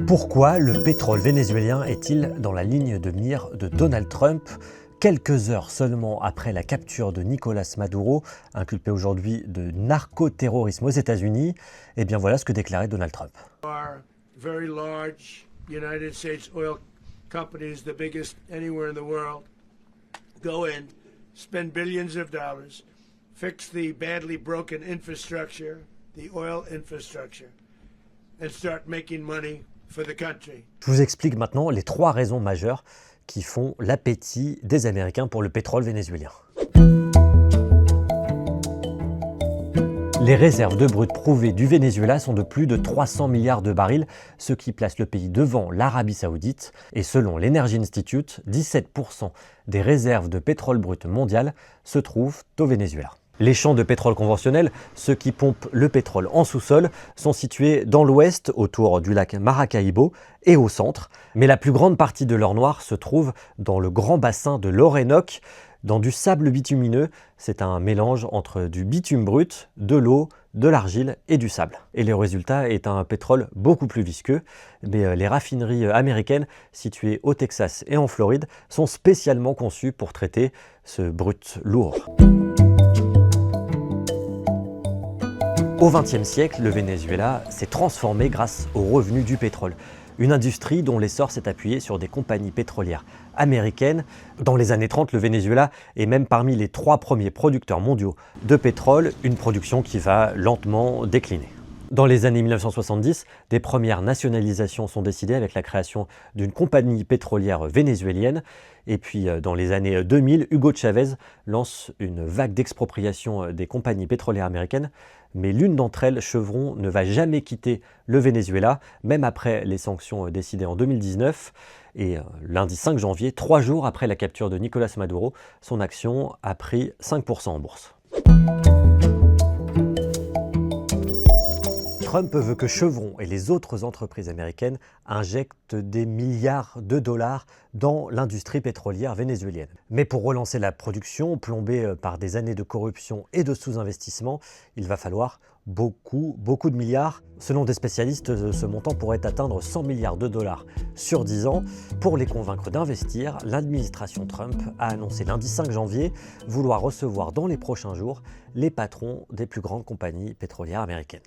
Pourquoi le pétrole vénézuélien est-il dans la ligne de mire de Donald Trump? Quelques heures seulement après la capture de Nicolás Maduro, inculpé aujourd'hui de narcoterrorisme aux États-Unis, et bien voilà ce que déclarait Donald Trump. Very large United States oil companies, the biggest anywhere in the world, go in, spend billions of dollars, fix the badly broken infrastructure, the oil infrastructure, and start making money for the country. Je vous explique maintenant les trois raisons majeures qui font l'appétit des Américains pour le pétrole vénézuélien. Les réserves de brut prouvées du Venezuela sont de plus de 300 milliards de barils, ce qui place le pays devant l'Arabie Saoudite. Et selon l'Energy Institute, 17% des réserves de pétrole brut mondiales se trouvent au Venezuela. Les champs de pétrole conventionnels, ceux qui pompent le pétrole en sous-sol, sont situés dans l'ouest, autour du lac Maracaibo, et au centre. Mais la plus grande partie de l'or noir se trouve dans le grand bassin de l'Orénoque, dans du sable bitumineux. C'est un mélange entre du bitume brut, de l'eau, de l'argile et du sable. Et le résultat est un pétrole beaucoup plus visqueux, mais les raffineries américaines situées au Texas et en Floride sont spécialement conçues pour traiter ce brut lourd. Au XXe siècle, le Venezuela s'est transformé grâce aux revenus du pétrole. Une industrie dont l'essor s'est appuyé sur des compagnies pétrolières américaines. Dans les années 30, le Venezuela est même parmi les 3 premiers producteurs mondiaux de pétrole, une production qui va lentement décliner. Dans les années 1970, des premières nationalisations sont décidées avec la création d'une compagnie pétrolière vénézuélienne. Et puis dans les années 2000, Hugo Chavez lance une vague d'expropriation des compagnies pétrolières américaines. Mais l'une d'entre elles, Chevron, ne va jamais quitter le Venezuela, même après les sanctions décidées en 2019. Et lundi 5 janvier, 3 jours après la capture de Nicolás Maduro, son action a pris 5% en bourse. Trump veut que Chevron et les autres entreprises américaines injectent des milliards de dollars dans l'industrie pétrolière vénézuélienne. Mais pour relancer la production, plombée par des années de corruption et de sous-investissement, il va falloir beaucoup de milliards. Selon des spécialistes, ce montant pourrait atteindre 100 milliards de dollars sur 10 ans. Pour les convaincre d'investir, l'administration Trump a annoncé lundi 5 janvier vouloir recevoir dans les prochains jours les patrons des plus grandes compagnies pétrolières américaines.